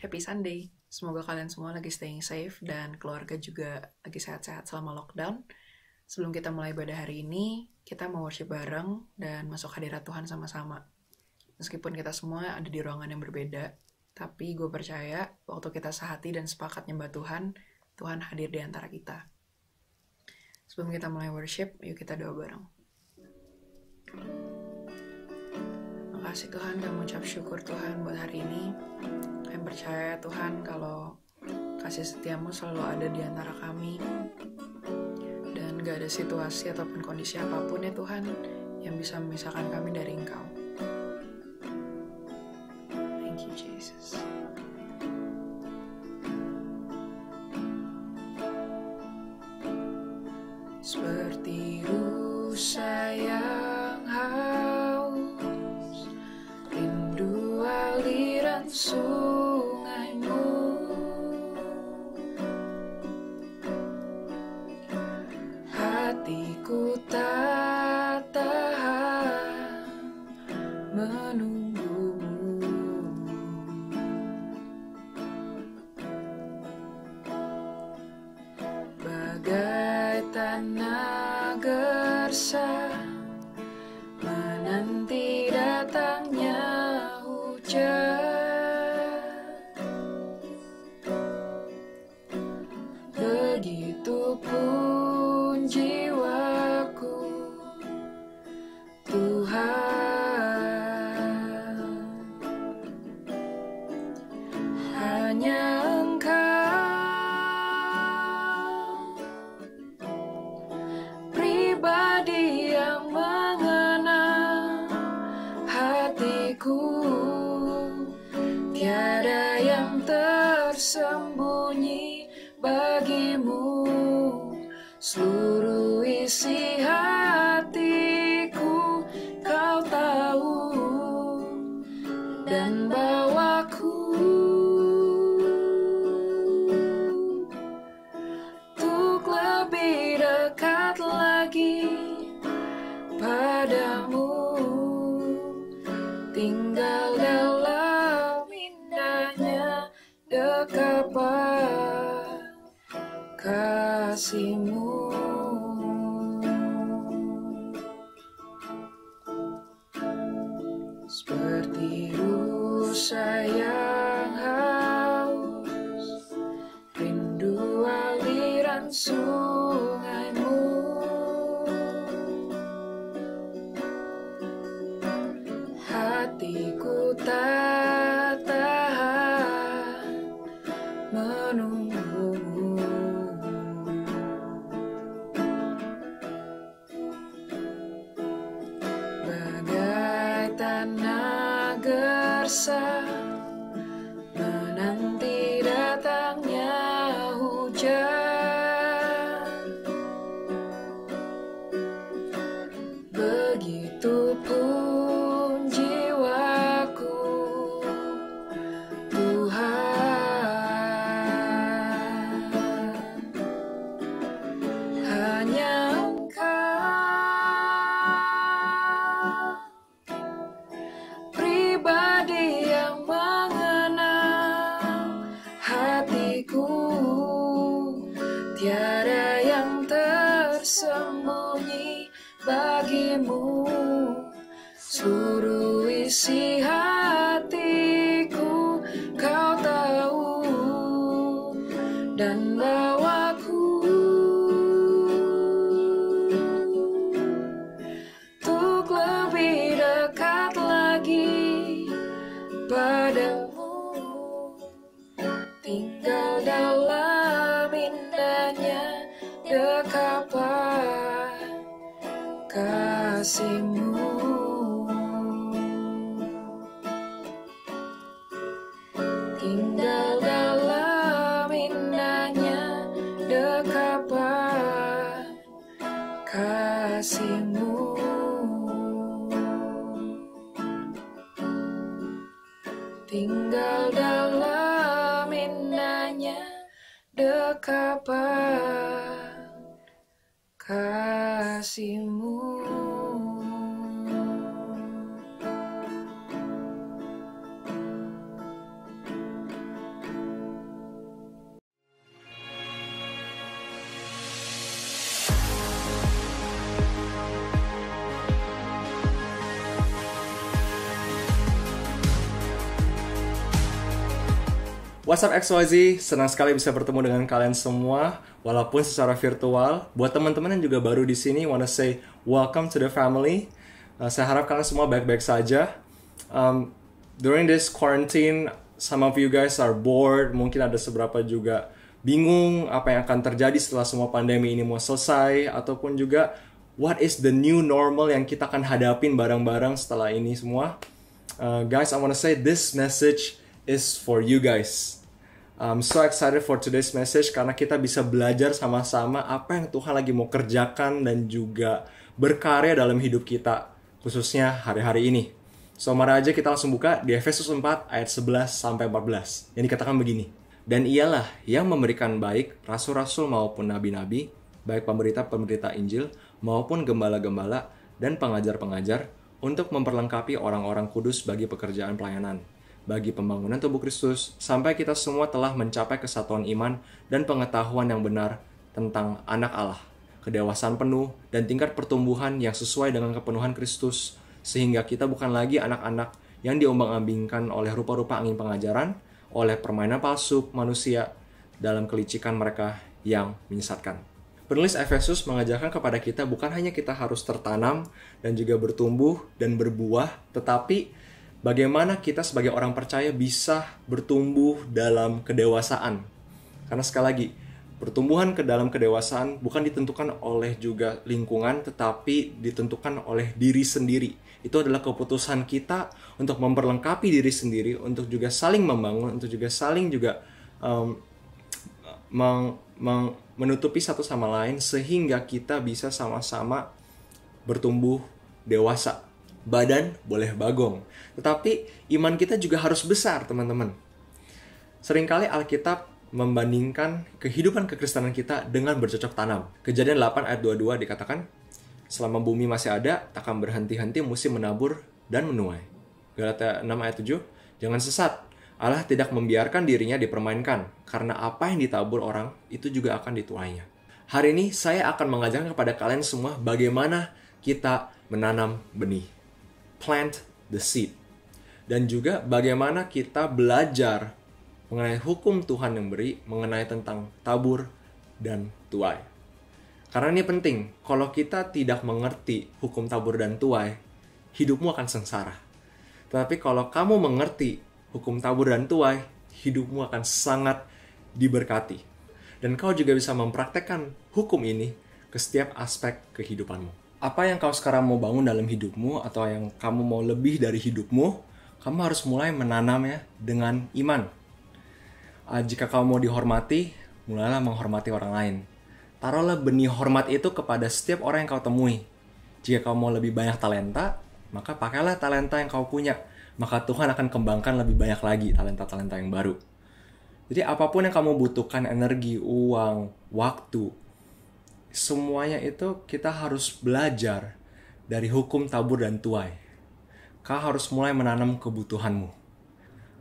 Happy Sunday. Semoga kalian semua lagi staying safe dan keluarga juga lagi sehat-sehat selama lockdown. Sebelum kita mulai ibadah hari ini, kita mau worship bareng dan masuk hadirat Tuhan sama-sama. Meskipun kita semua ada di ruangan yang berbeda, tapi gue percaya waktu kita sehati dan sepakat nyembah Tuhan, Tuhan hadir di antara kita. Sebelum kita mulai worship, yuk kita doa bareng. Makasih Tuhan dan mengucap syukur Tuhan buat hari ini. Kami percaya Tuhan kalau kasih setiamu selalu ada di antara kami. Dan gak ada situasi ataupun kondisi apapun ya Tuhan yang bisa memisahkan kami dari Engkau. Thank you Jesus. Seperti rusa yang haus, rindu aliran sungaimu, hatiku tak tahan menunggumu. Bagai tanah gersang menanti datangnya hujan, begitupun jiwaku Tuhan, hanya pribadi yang mengenal hatiku, tiada yang tersembunyi bagimu. Seluruh isi hatiku kau tahu dan bawaku untuk lebih dekat lagi padamu, tinggal dalam indahnya dekapan kasih-Mu. Seperti rusa yang haus, rindu aliran sungaimu, hatiku tak tahan menunggumu. Bagai tanah gersang menanti datangnya hujan, begitupun jiwaku Tuhan, hanya pribadi yang mengenal hatiku, tiada yang tersembunyi bagimu. Seluruh isi hatiku kau tahu dan bawaku untuk lebih dekat lagi padamu, tinggal dalam indahnya dekapan kasih-Mu. Tinggal dalam indahnya dekapan kasih-Mu. Tinggal dalam indahnya dekapan kasih-Mu. What's up XYZ, senang sekali bisa bertemu dengan kalian semua walaupun secara virtual. Buat teman-teman yang juga baru di sini, wanna say welcome to the family. Saya harap kalian semua baik-baik saja. During this quarantine, some of you guys are bored, mungkin ada seberapa juga bingung apa yang akan terjadi setelah semua pandemi ini mau selesai, ataupun juga what is the new normal yang kita akan hadapin bareng-bareng setelah ini semua. Guys, I wanna say this message is for you guys. I'm so excited for today's message karena kita bisa belajar sama-sama apa yang Tuhan lagi mau kerjakan dan juga berkarya dalam hidup kita, khususnya hari-hari ini. So, mari aja kita langsung buka di Efesus 4 ayat 11-14. Yang dikatakan begini. Dan ialah yang memberikan baik rasul-rasul maupun nabi-nabi, baik pemberita-pemberita Injil maupun gembala-gembala dan pengajar-pengajar untuk memperlengkapi orang-orang kudus bagi pekerjaan pelayanan, bagi pembangunan tubuh Kristus, sampai kita semua telah mencapai kesatuan iman dan pengetahuan yang benar tentang anak Allah, kedewasaan penuh, dan tingkat pertumbuhan yang sesuai dengan kepenuhan Kristus, sehingga kita bukan lagi anak-anak yang diombang-ambingkan oleh rupa-rupa angin pengajaran, oleh permainan palsu manusia dalam kelicikan mereka yang menyesatkan. Penulis Efesus mengajarkan kepada kita bukan hanya kita harus tertanam dan juga bertumbuh dan berbuah, tetapi bagaimana kita sebagai orang percaya bisa bertumbuh dalam kedewasaan. Karena sekali lagi, pertumbuhan ke dalam kedewasaan bukan ditentukan oleh juga lingkungan, tetapi ditentukan oleh diri sendiri. Itu adalah keputusan kita untuk memperlengkapi diri sendiri, untuk juga saling membangun, untuk juga saling juga menutupi satu sama lain, sehingga kita bisa sama-sama bertumbuh dewasa. Badan boleh bagong, tetapi iman kita juga harus besar, teman-teman. Seringkali Alkitab membandingkan kehidupan kekristenan kita dengan bercocok tanam. Kejadian 8 ayat 22 dikatakan, selama bumi masih ada, takkan berhenti-henti musim menabur dan menuai. Galatia 6 ayat 7, jangan sesat. Allah tidak membiarkan dirinya dipermainkan, karena apa yang ditabur orang, itu juga akan dituainya. Hari ini saya akan mengajarkan kepada kalian semua bagaimana kita menanam benih. Plant the seed. Dan juga bagaimana kita belajar mengenai hukum Tuhan yang beri, mengenai tentang tabur dan tuai. Karena ini penting, kalau kita tidak mengerti hukum tabur dan tuai, hidupmu akan sengsara. Tetapi kalau kamu mengerti hukum tabur dan tuai, hidupmu akan sangat diberkati. Dan kau juga bisa mempraktekkan hukum ini ke setiap aspek kehidupanmu. Apa yang kau sekarang mau bangun dalam hidupmu, atau yang kamu mau lebih dari hidupmu, kamu harus mulai menanamnya dengan iman. Jika kamu mau dihormati, mulailah menghormati orang lain. Taruhlah benih hormat itu kepada setiap orang yang kau temui. Jika kau mau lebih banyak talenta, maka pakailah talenta yang kau punya. Maka Tuhan akan kembangkan lebih banyak lagi talenta-talenta yang baru. Jadi apapun yang kamu butuhkan, energi, uang, waktu, semuanya itu kita harus belajar dari hukum tabur dan tuai. Kau harus mulai menanam kebutuhanmu.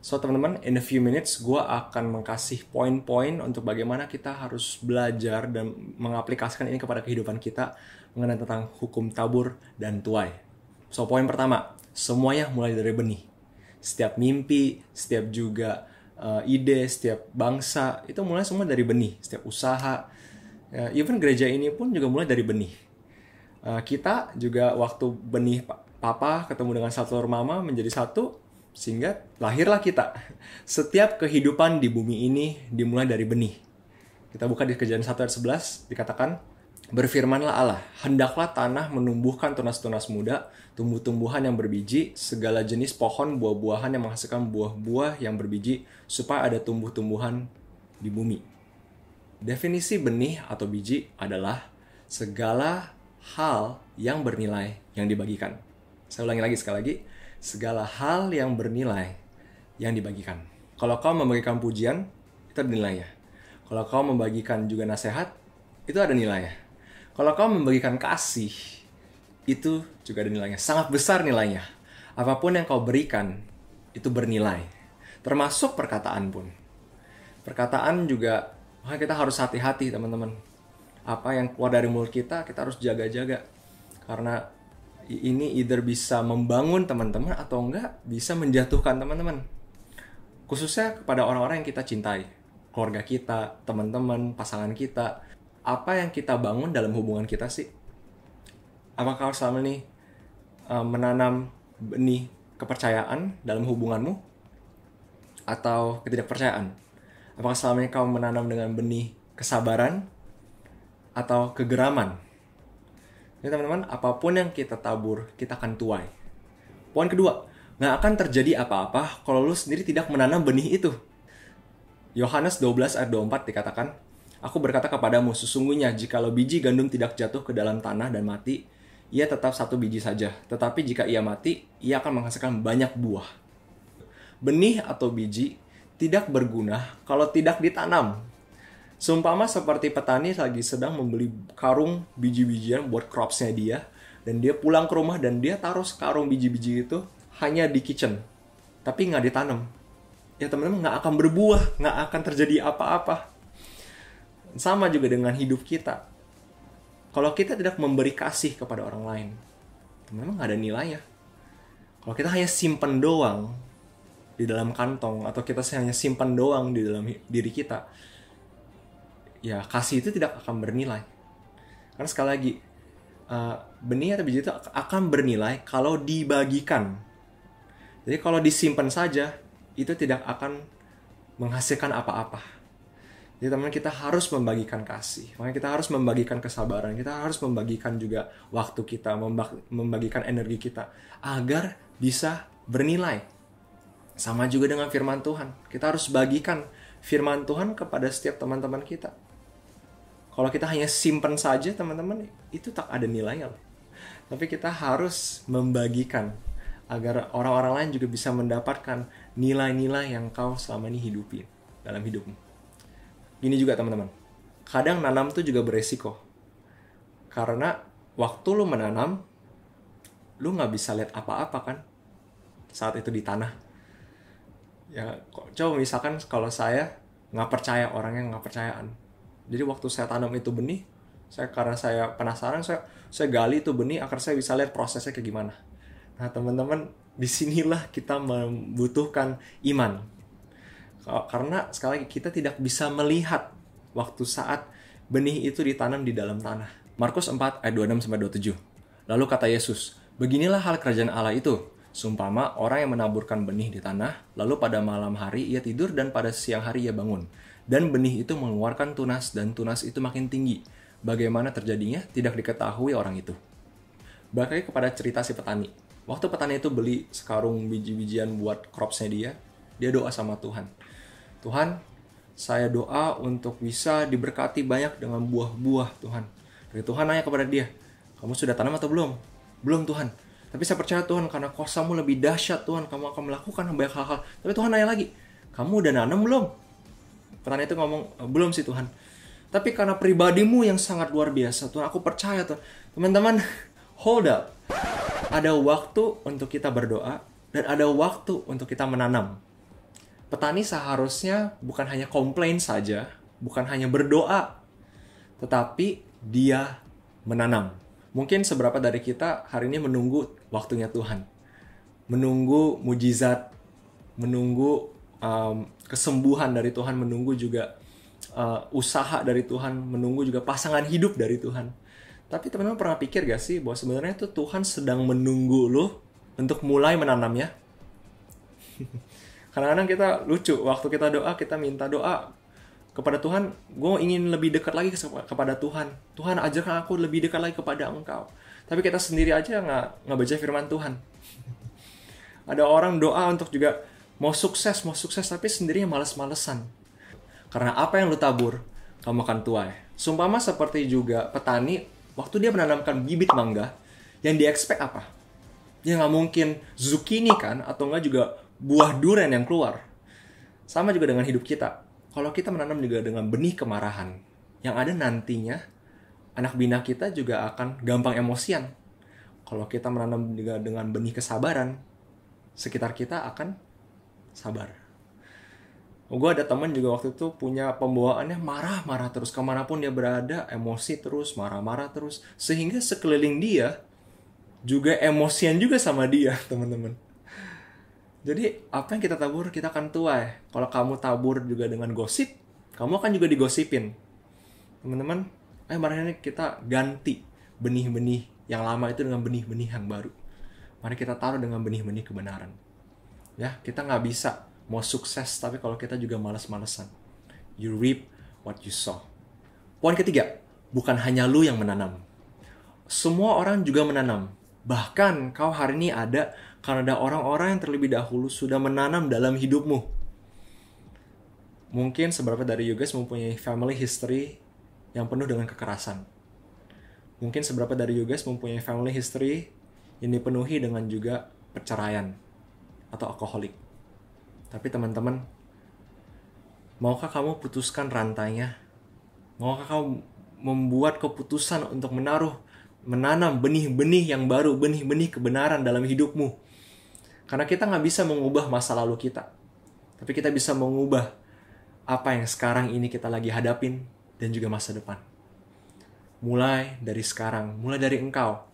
So teman-teman, in a few minutes gue akan mengkasih poin-poin untuk bagaimana kita harus belajar dan mengaplikasikan ini kepada kehidupan kita mengenai tentang hukum tabur dan tuai. So poin pertama, semuanya mulai dari benih. Setiap mimpi, setiap juga ide, setiap bangsa, itu mulai semua dari benih. Setiap usaha, even gereja ini pun juga mulai dari benih. Kita juga waktu benih papa ketemu dengan satu telur mama menjadi satu, sehingga lahirlah kita. Setiap kehidupan di bumi ini dimulai dari benih. Kita buka di Kejadian 1 ayat 11, dikatakan, berfirmanlah Allah, hendaklah tanah menumbuhkan tunas-tunas muda, tumbuh-tumbuhan yang berbiji, segala jenis pohon buah-buahan yang menghasilkan buah-buah yang berbiji, supaya ada tumbuh-tumbuhan di bumi. Definisi benih atau biji adalah segala hal yang bernilai yang dibagikan. Saya ulangi lagi sekali lagi. Segala hal yang bernilai yang dibagikan. Kalau kau membagikan pujian, itu ada nilainya. Kalau kau membagikan juga nasihat, itu ada nilainya. Kalau kau membagikan kasih, itu juga ada nilainya. Sangat besar nilainya. Apapun yang kau berikan, itu bernilai. Termasuk perkataan pun. Perkataan juga, makanya kita harus hati-hati teman-teman. Apa yang keluar dari mulut kita harus jaga-jaga. Karena ini either bisa membangun teman-teman atau enggak bisa menjatuhkan teman-teman. Khususnya kepada orang-orang yang kita cintai. Keluarga kita, teman-teman, pasangan kita. Apa yang kita bangun dalam hubungan kita sih? Apakah selama ini menanam benih kepercayaan dalam hubunganmu? Atau ketidakpercayaan? Apakah selama ini kamu menanam dengan benih kesabaran? Atau kegeraman? Jadi teman-teman, apapun yang kita tabur, kita akan tuai. Poin kedua, nggak akan terjadi apa-apa kalau lu sendiri tidak menanam benih itu. Yohanes 12 ayat 24 dikatakan, Aku berkata kepadamu, sesungguhnya jikalau biji gandum tidak jatuh ke dalam tanah dan mati, ia tetap satu biji saja. Tetapi jika ia mati, ia akan menghasilkan banyak buah. Benih atau biji tidak berguna kalau tidak ditanam. Seumpama seperti petani lagi sedang membeli karung biji-bijian buat cropsnya dia, dan dia pulang ke rumah dan dia taruh sekarung biji-biji itu hanya di kitchen, tapi nggak ditanam. Ya teman-teman, nggak akan berbuah, nggak akan terjadi apa-apa. Sama juga dengan hidup kita. Kalau kita tidak memberi kasih kepada orang lain, teman-teman nggak ada nilainya. Kalau kita hanya simpan doang di dalam kantong, atau kita hanya simpan doang di dalam diri kita, ya kasih itu tidak akan bernilai. Karena sekali lagi, benih atau biji itu akan bernilai kalau dibagikan. Jadi kalau disimpan saja, itu tidak akan menghasilkan apa-apa. Jadi teman-teman, kita harus membagikan kasih. Makanya kita harus membagikan kesabaran. Kita harus membagikan juga waktu kita, membagikan energi kita, agar bisa bernilai. Sama juga dengan firman Tuhan. Kita harus bagikan firman Tuhan kepada setiap teman-teman kita. Kalau kita hanya simpan saja, teman-teman, itu tak ada nilainya. Tapi kita harus membagikan agar orang-orang lain juga bisa mendapatkan nilai-nilai yang kau selama ini hidupi dalam hidupmu. Gini juga teman-teman, kadang nanam itu juga beresiko. Karena waktu lu menanam, lu nggak bisa lihat apa-apa kan saat itu di tanah. Ya, coba misalkan kalau saya nggak percaya, orangnya nggak percayaan. Jadi waktu saya tanam itu benih, karena saya penasaran, saya gali itu benih agar saya bisa lihat prosesnya kayak gimana. Nah teman-teman, disinilah kita membutuhkan iman. Karena sekali lagi kita tidak bisa melihat waktu saat benih itu ditanam di dalam tanah. Markus 4 ayat 26-27. Lalu kata Yesus, beginilah hal kerajaan Allah itu. Seumpama orang yang menaburkan benih di tanah, lalu pada malam hari ia tidur dan pada siang hari ia bangun. Dan benih itu mengeluarkan tunas dan tunas itu makin tinggi. Bagaimana terjadinya tidak diketahui orang itu. Balik kepada cerita si petani. Waktu petani itu beli sekarung biji-bijian buat cropsnya dia doa sama Tuhan. Tuhan, saya doa untuk bisa diberkati banyak dengan buah-buah Tuhan. Dari Tuhan nanya kepada dia, kamu sudah tanam atau belum? Belum Tuhan. Tapi saya percaya Tuhan, karena kuasa-Mu lebih dahsyat Tuhan, kamu akan melakukan banyak hal-hal. Tapi Tuhan nanya lagi, kamu udah nanam belum? Petani itu ngomong, belum sih Tuhan. Tapi karena pribadimu yang sangat luar biasa Tuhan, aku percaya Tuhan. Teman-teman, hold up. Ada waktu untuk kita berdoa, dan ada waktu untuk kita menanam. Petani seharusnya bukan hanya komplain saja, bukan hanya berdoa, tetapi dia menanam. Mungkin seberapa dari kita hari ini menunggu waktunya Tuhan. Menunggu mujizat, menunggu kesembuhan dari Tuhan, menunggu juga usaha dari Tuhan, menunggu juga pasangan hidup dari Tuhan. Tapi teman-teman pernah pikir gak sih bahwa sebenarnya itu Tuhan sedang menunggu lo untuk mulai menanamnya? Kadang-kadang kita lucu, waktu kita doa, kita minta doa kepada Tuhan, gue ingin lebih dekat lagi kepada Tuhan. Tuhan, ajarkan aku lebih dekat lagi kepada Engkau. Tapi kita sendiri aja nggak baca firman Tuhan. Ada orang doa untuk juga mau sukses, tapi sendirinya males-malesan. Karena apa yang lu tabur, kamu akan tuai. Seumpama seperti juga petani, waktu dia menanamkan bibit mangga, yang dia expect apa? Dia nggak mungkin zucchini kan, atau nggak juga buah durian yang keluar. Sama juga dengan hidup kita. Kalau kita menanam juga dengan benih kemarahan, yang ada nantinya anak bina kita juga akan gampang emosian. Kalau kita menanam juga dengan benih kesabaran, sekitar kita akan sabar. Gue ada teman juga waktu itu punya pembawaannya marah-marah terus. Kemanapun dia berada, emosi terus, marah-marah terus. Sehingga sekeliling dia juga emosian juga sama dia, teman-teman. Jadi apa yang kita tabur kita akan tuai. Kalau kamu tabur juga dengan gosip, kamu akan juga digosipin. Teman-teman, ayo mari kita ganti benih-benih yang lama itu dengan benih-benih yang baru. Mari kita taruh dengan benih-benih kebenaran. Ya, kita nggak bisa mau sukses tapi kalau kita juga malas-malesan. You reap what you sow. Poin ketiga, bukan hanya lu yang menanam. Semua orang juga menanam. Bahkan kau hari ini ada karena ada orang-orang yang terlebih dahulu sudah menanam dalam hidupmu. Mungkin seberapa dari you guys mempunyai family history yang penuh dengan kekerasan. Mungkin seberapa dari you guys mempunyai family history yang dipenuhi dengan juga perceraian atau alkoholik. Tapi teman-teman, maukah kamu putuskan rantainya? Maukah kamu membuat keputusan untuk menanam benih-benih yang baru, benih-benih kebenaran dalam hidupmu? Karena kita nggak bisa mengubah masa lalu kita. Tapi kita bisa mengubah apa yang sekarang ini kita lagi hadapin dan juga masa depan. Mulai dari sekarang, mulai dari engkau.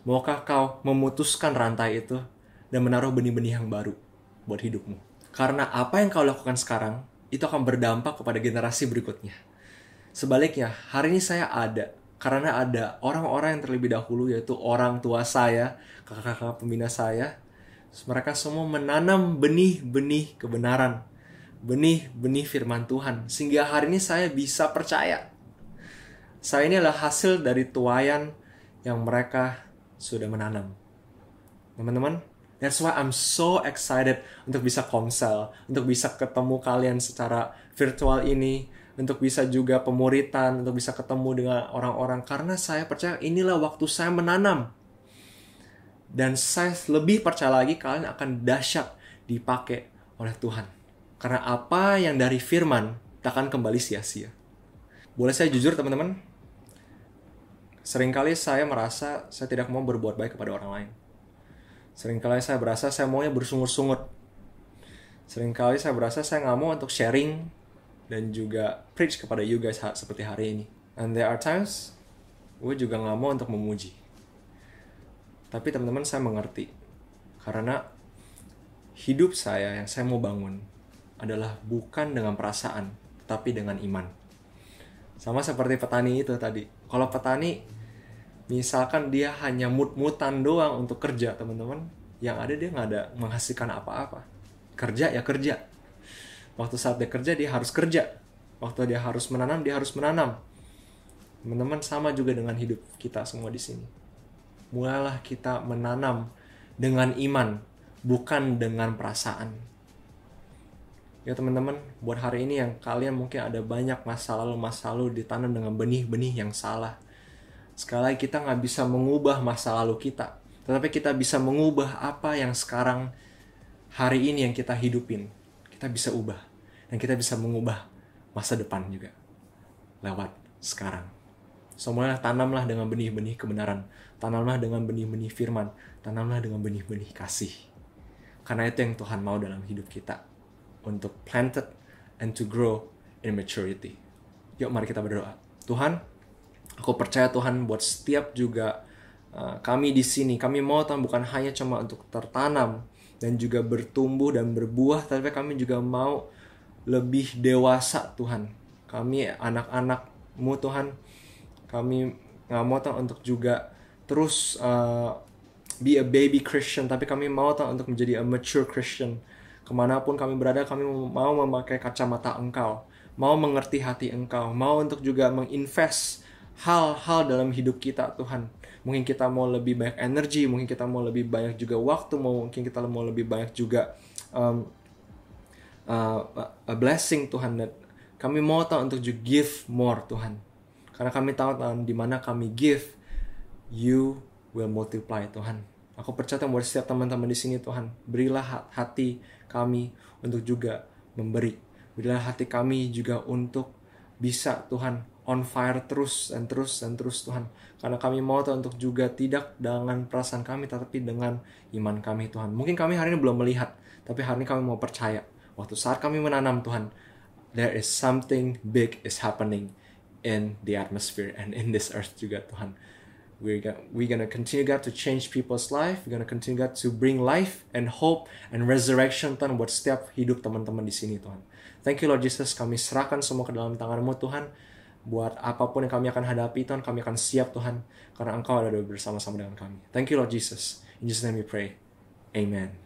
Maukah kau memutuskan rantai itu dan menaruh benih-benih yang baru buat hidupmu? Karena apa yang kau lakukan sekarang, itu akan berdampak kepada generasi berikutnya. Sebaliknya, hari ini saya ada karena ada orang-orang yang terlebih dahulu, yaitu orang tua saya, kakak-kakak pembina saya. Mereka semua menanam benih-benih kebenaran, benih-benih firman Tuhan, sehingga hari ini saya bisa percaya. Saya ini adalah hasil dari tuaian yang mereka sudah menanam. Teman-teman, that's why I'm so excited untuk bisa komsel, untuk bisa ketemu kalian secara virtual ini, untuk bisa juga pemuritan, untuk bisa ketemu dengan orang-orang. Karena saya percaya inilah waktu saya menanam. Dan saya lebih percaya lagi kalian akan dahsyat dipakai oleh Tuhan. Karena apa yang dari firman tak akan kembali sia-sia. Boleh saya jujur teman-teman? Seringkali saya merasa saya tidak mau berbuat baik kepada orang lain. Seringkali saya berasa saya maunya bersungut-sungut. Seringkali saya berasa saya nggak mau untuk sharing dan juga preach kepada you guys seperti hari ini. And there are times gue juga nggak mau untuk memuji. Tapi teman-teman saya mengerti. Karena hidup saya yang saya mau bangun adalah bukan dengan perasaan, tetapi dengan iman. Sama seperti petani itu tadi. Kalau petani, misalkan dia hanya mut-mutan doang untuk kerja, teman-teman, yang ada dia nggak ada menghasilkan apa-apa. Kerja ya kerja. Waktu saat dia kerja, dia harus kerja. Waktu dia harus menanam, dia harus menanam. Teman-teman, sama juga dengan hidup kita semua di sini. Mulailah kita menanam dengan iman, bukan dengan perasaan. Ya teman-teman, buat hari ini yang kalian mungkin ada banyak masa lalu ditanam dengan benih-benih yang salah. Sekali lagi kita nggak bisa mengubah masa lalu kita, tetapi kita bisa mengubah apa yang sekarang hari ini yang kita hidupin. Kita bisa ubah, dan kita bisa mengubah masa depan juga lewat sekarang. So, mulailah tanamlah dengan benih-benih kebenaran, tanamlah dengan benih-benih firman, tanamlah dengan benih-benih kasih. Karena itu yang Tuhan mau dalam hidup kita, untuk planted and to grow in maturity. Yuk mari kita berdoa. Tuhan, aku percaya Tuhan buat setiap juga kami di sini, kami mau Tuhan bukan hanya cuma untuk tertanam dan juga bertumbuh dan berbuah, tapi kami juga mau lebih dewasa Tuhan. Kami anak-anak-Mu Tuhan, kami nggak mau Tuhan untuk juga terus be a baby Christian, tapi kami mau Tuhan untuk menjadi a mature Christian. Kemanapun kami berada, kami mau memakai kacamata Engkau, mau mengerti hati Engkau, mau untuk juga menginvest hal-hal dalam hidup kita Tuhan. Mungkin kita mau lebih banyak energi, mungkin kita mau lebih banyak juga waktu, mungkin kita mau lebih banyak juga a blessing Tuhan. Dan kami mau Tuhan untuk juga give more Tuhan. Karena kami tahu Tuhan, di mana kami give, you will multiply Tuhan. Aku percaya Tuhan buat setiap teman-teman di sini Tuhan, berilah hati kami untuk juga memberi. Berilah hati kami juga untuk bisa Tuhan on fire terus dan terus Tuhan. Karena kami mau Tuhan untuk juga tidak dengan perasaan kami, tetapi dengan iman kami Tuhan. Mungkin kami hari ini belum melihat, tapi hari ini kami mau percaya. Waktu saat kami menanam Tuhan, there is something big is happening in the atmosphere and in this earth juga Tuhan. We're gonna continue, God, to change people's life. We're gonna continue, God, to bring life and hope and resurrection, Tuhan, buat setiap hidup teman-teman di sini, Tuhan. Thank you, Lord Jesus. Kami serahkan semua ke dalam tangan-Mu, Tuhan. Buat apapun yang kami akan hadapi, Tuhan, kami akan siap, Tuhan, karena Engkau ada bersama-sama dengan kami. Thank you, Lord Jesus. In Jesus' name we pray. Amen.